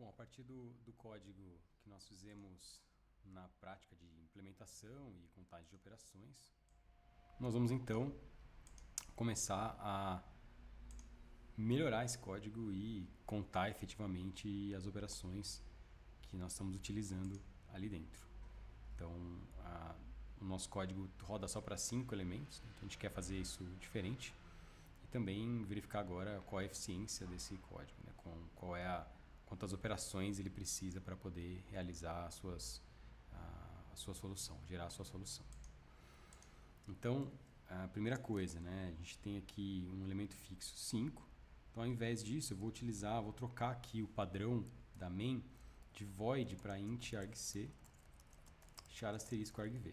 Bom, a partir do código que nós fizemos na prática de implementação e contagem de operações, nós vamos então começar a melhorar esse código e contar efetivamente as operações que nós estamos utilizando ali dentro. Então, o nosso código roda só para 5 elementos, então a gente quer fazer isso diferente e também verificar agora qual é a eficiência desse código, né? Quantas operações ele precisa para poder realizar a sua solução, gerar a sua solução. Então, a primeira coisa, né, a gente tem aqui um elemento fixo 5. Então, ao invés disso, eu vou trocar aqui o padrão da main de void para int argc char asterisco argv.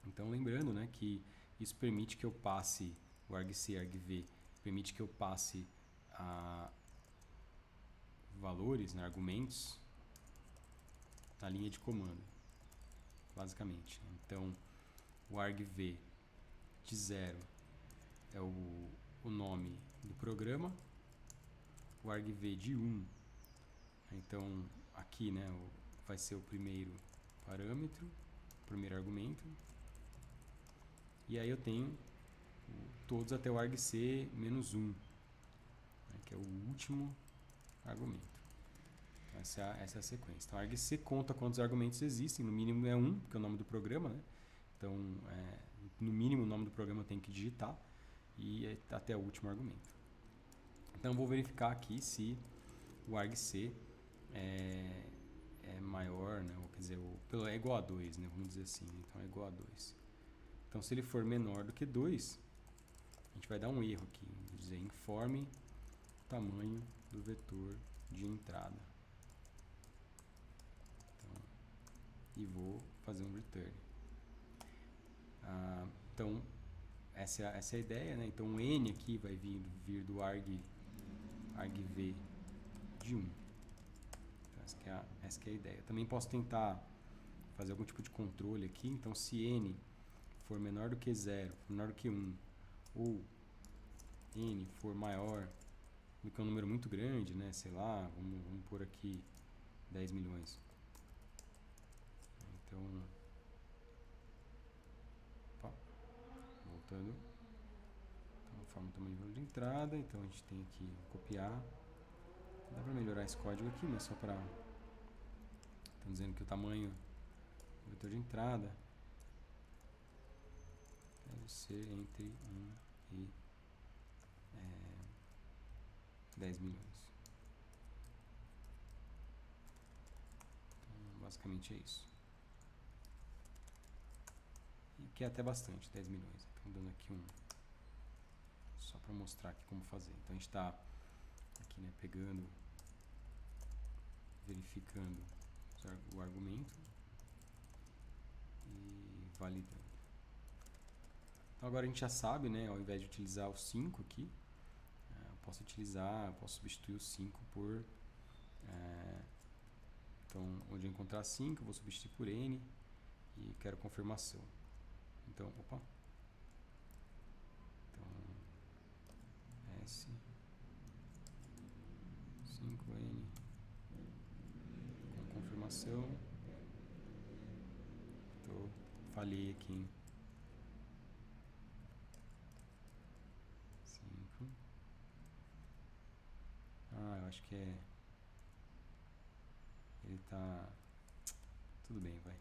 Então, lembrando, né, que isso permite que eu passe o argc argv, permite que eu passe valores, né, argumentos na linha de comando, basicamente. Então, o argv de 0 é o nome do programa, o argv de 1, então aqui, né, vai ser o primeiro parâmetro, o primeiro argumento, e aí eu tenho todos até o argc menos 1, né, que é o último argumento. Então, essa é a sequência. Então, a argc conta quantos argumentos existem, no mínimo é 1, que é o nome do programa, né? Então, no mínimo o nome do programa eu tenho que digitar e até o último argumento. Então, eu vou verificar aqui se o argc é maior, né? Ou, quer dizer, é igual a 2, né? Vamos dizer assim. Então, é igual a 2. Então, se ele for menor do que 2, a gente vai dar um erro aqui. Vou dizer, informe o tamanho do vetor de entrada. Então, e vou fazer um return. Então, essa é a ideia, né? Então, o n aqui vai vir do argv de 1. Então, essa que é a ideia. Também posso tentar fazer algum tipo de controle aqui. Então, se n for menor do que 0, menor do que 1, ou n for maior do que um número muito grande, né? Sei lá, vamos pôr aqui 10 milhões. Então, opa, voltando. Então, forma o tamanho de entrada. Então, a gente tem aqui copiar. Dá para melhorar esse código aqui, mas só para... Estão dizendo que o tamanho do vetor de entrada deve ser entre 1 e 10 milhões. Então, basicamente é isso. E que é até bastante, 10 milhões. Então, dando aqui só para mostrar aqui como fazer. Então, a gente está aqui, né, pegando, verificando o argumento e validando. Então, agora a gente já sabe, né, ao invés de utilizar o 5 aqui, eu posso substituir o 5 por... então, onde eu encontrar 5, eu vou substituir por n e quero confirmação. Então, Então, S 5n com confirmação. Falhei aqui em 5. Eu acho que é... Ele tá... Tudo bem, vai.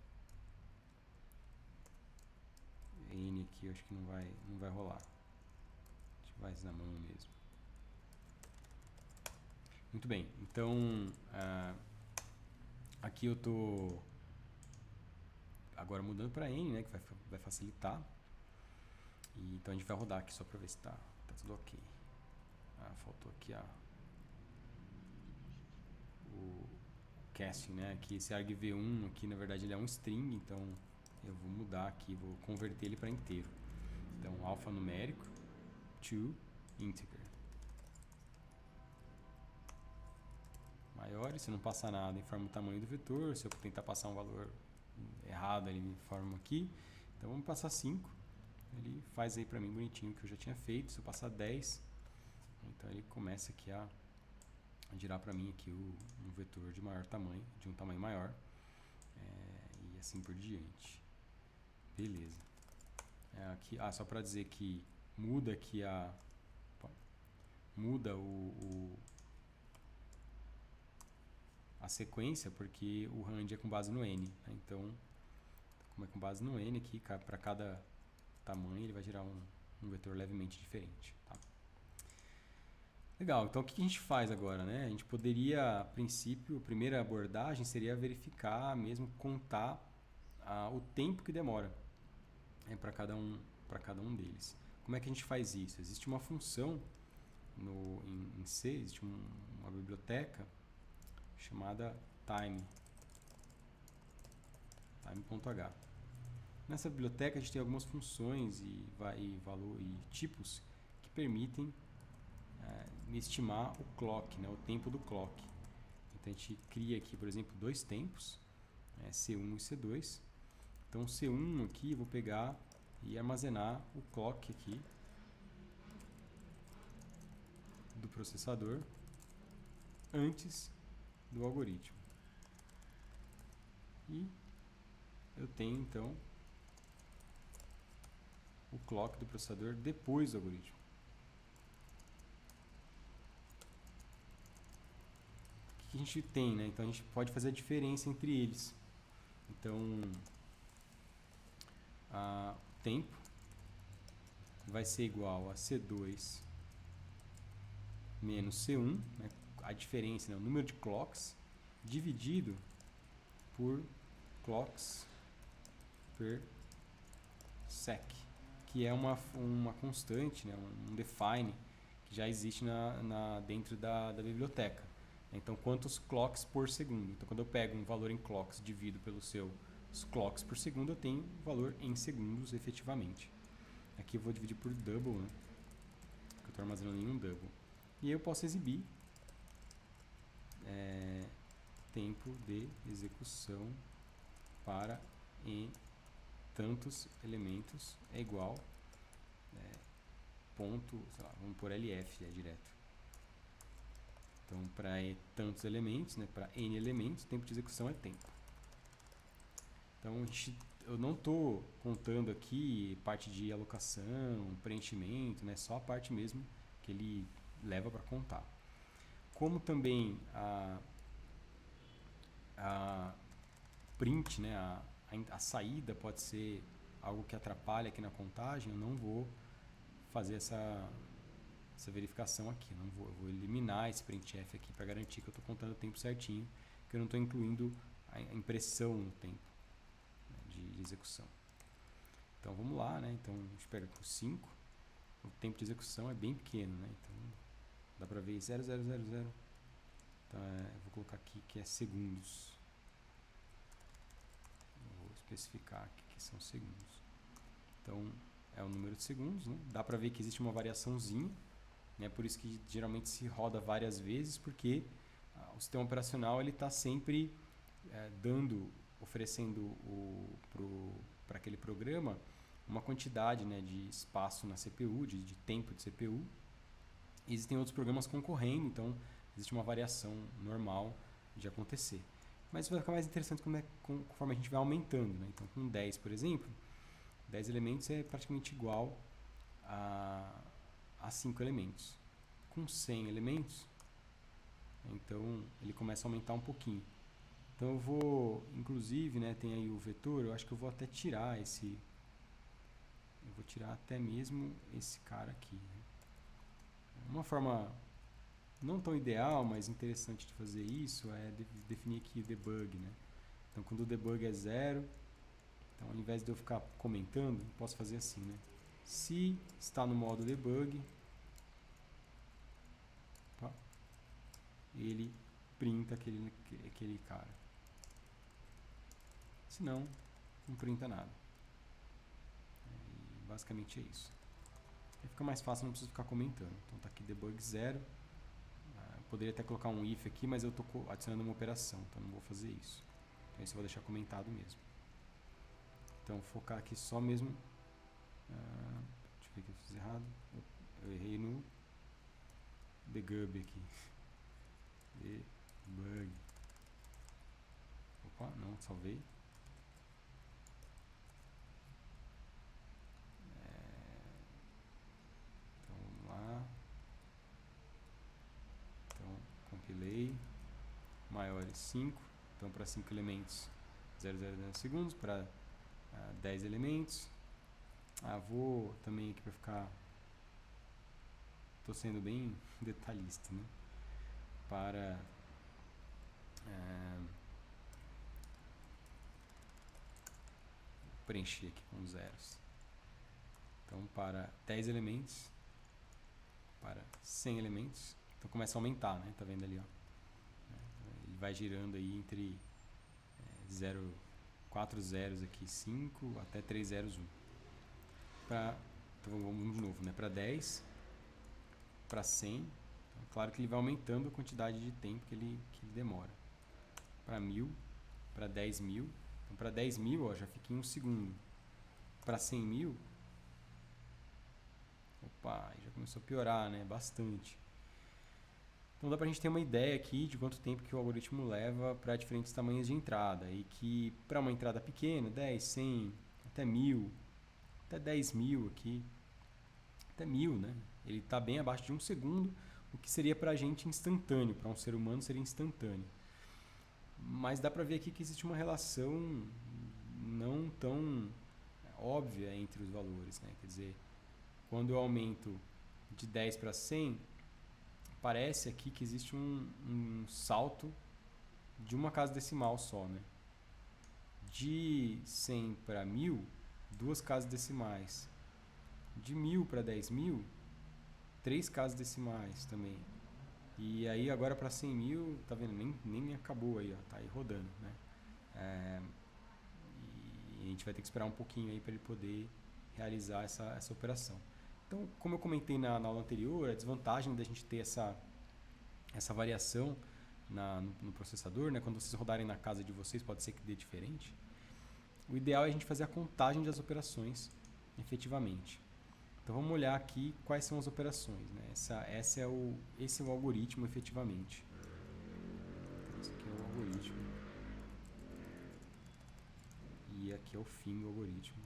N aqui eu acho que não vai rolar. A gente vai na mão mesmo. Muito bem, então aqui eu tô agora mudando para N, né, que vai facilitar. E então a gente vai rodar aqui só para ver se tá tudo ok. Faltou aqui o casting, né, que esse argv1 aqui na verdade ele é um string, então eu vou mudar aqui, vou converter ele para inteiro. Então alfanumérico to integer. Maiores, se não passar nada, informa o tamanho do vetor. Se eu tentar passar um valor errado, ele me informa aqui. Então vamos passar 5. Ele faz aí para mim bonitinho o que eu já tinha feito. Se eu passar 10, então ele começa aqui a girar para mim aqui um vetor de maior tamanho, de um tamanho maior, e assim por diante. Beleza. Aqui, só para dizer que muda aqui muda a sequência, porque o rand é com base no n, né? Então, como é com base no n aqui, para cada tamanho ele vai gerar um vetor levemente diferente, tá? Legal, então o que a gente faz agora, né? A gente poderia, a princípio, a primeira abordagem seria verificar, mesmo contar o tempo que demora para cada um deles. Como é que a gente faz isso? Existe uma função em C, existe uma biblioteca chamada time.h. Nessa biblioteca a gente tem algumas funções e tipos que permitem estimar o clock, né, o tempo do clock. Então a gente cria aqui, por exemplo, dois tempos, C1 e C2. Então o C1 aqui eu vou pegar e armazenar o clock aqui do processador antes do algoritmo. E eu tenho então o clock do processador depois do algoritmo. O que a gente tem, né? Então a gente pode fazer a diferença entre eles. Então o tempo vai ser igual a C2 menos C1, né? A diferença, né? O número de clocks dividido por clocks per sec, que é uma constante, né? Um define que já existe dentro da biblioteca. Então, quantos clocks por segundo? Então, quando eu pego um valor em clocks e divido pelos seus clocks por segundo, eu tenho valor em segundos efetivamente. Aqui eu vou dividir por double, né? Porque eu estou armazenando em um double. E aí eu posso exibir tempo de execução para em tantos elementos é igual ponto, sei lá, vamos por LF direto. Então, para tantos elementos, né, para n elementos, tempo de execução é tempo. Então, eu não estou contando aqui parte de alocação, preenchimento, né, só a parte mesmo que ele leva para contar. Como também a print, né, a saída pode ser algo que atrapalha aqui na contagem, eu não vou fazer essa verificação aqui. Eu vou eliminar esse printf aqui para garantir que eu estou contando o tempo certinho, que eu não estou incluindo a impressão no tempo, né, de execução. Então vamos lá, né? Então a gente pega aqui o 5, o tempo de execução é bem pequeno, né? Então dá para ver 0,000. Então eu vou colocar aqui que é segundos. Eu vou especificar aqui que são segundos. Então é o número de segundos, né? Dá para ver que existe uma variaçãozinha, né? Por isso que geralmente se roda várias vezes, porque o sistema operacional ele está sempre oferecendo para aquele programa uma quantidade, né, de espaço na CPU, de tempo de CPU. E existem outros programas concorrendo, então existe uma variação normal de acontecer. Mas vai ficar mais interessante conforme a gente vai aumentando, né? Então com 10, por exemplo, 10 elementos é praticamente igual a 5 elementos. Com 100 elementos, então ele começa a aumentar um pouquinho. Então eu vou, inclusive, né, tem aí o vetor, eu acho que eu vou até tirar eu vou tirar até mesmo esse cara aqui, né? Uma forma não tão ideal, mas interessante de fazer isso é definir aqui o debug, né? Então quando o debug é 0, então ao invés de eu ficar comentando, eu posso fazer assim, né? Se está no modo debug, ele printa aquele cara. Se não printa nada. E basicamente é isso. Aí fica mais fácil, não preciso ficar comentando. Então tá aqui debug 0. Poderia até colocar um if aqui, mas eu estou adicionando uma operação, então não vou fazer isso. Então isso eu vou deixar comentado mesmo. Então focar aqui só mesmo. Deixa eu ver o que eu fiz errado. Eu errei no degub aqui. salvei. Então vamos lá. Então compilei. Maiores 5. Então para 5 elementos 0,0 nanosegundos. Para 10 elementos. Vou também aqui para ficar... Estou sendo bem detalhista, né? Para preencher aqui com zeros. Então, para 10 elementos, para 100 elementos, então começa a aumentar, né? Tá vendo ali, ó? Ele vai girando aí entre 4 zeros aqui, 5, até 3 zeros, 1. Então vamos de novo, né? Para 10, para 100, então, claro que ele vai aumentando a quantidade de tempo que ele demora. Para 1000, para 10.000, então para 10.000, ó, já fica em 1 segundo. Para 100.000, opa, já começou a piorar, né? Bastante. Então dá pra gente ter uma ideia aqui de quanto tempo que o algoritmo leva para diferentes tamanhos de entrada. E que para uma entrada pequena, 10, 100, até 1000, até 10.000 aqui, até 1000, né? Ele está bem abaixo de 1 segundo, o que seria para a gente instantâneo, para um ser humano seria instantâneo. Mas dá para ver aqui que existe uma relação não tão óbvia entre os valores, né? Quer dizer, quando eu aumento de 10 para 100, parece aqui que existe um salto de uma casa decimal só, né? De 100 para 1000, 2 casas decimais. De 1000 para 10.000, 3 casas decimais também. E aí agora para 100.000, tá vendo? Nem acabou aí, ó, tá aí rodando, né? E a gente vai ter que esperar um pouquinho aí para ele poder realizar essa operação. Então, como eu comentei na aula anterior, a desvantagem da gente ter essa variação no processador, né? Quando vocês rodarem na casa de vocês, pode ser que dê diferente. O ideal é a gente fazer a contagem das operações efetivamente. Então vamos olhar aqui quais são as operações, né? Esse é o algoritmo efetivamente. Então, esse aqui é o algoritmo. E aqui é o fim do algoritmo.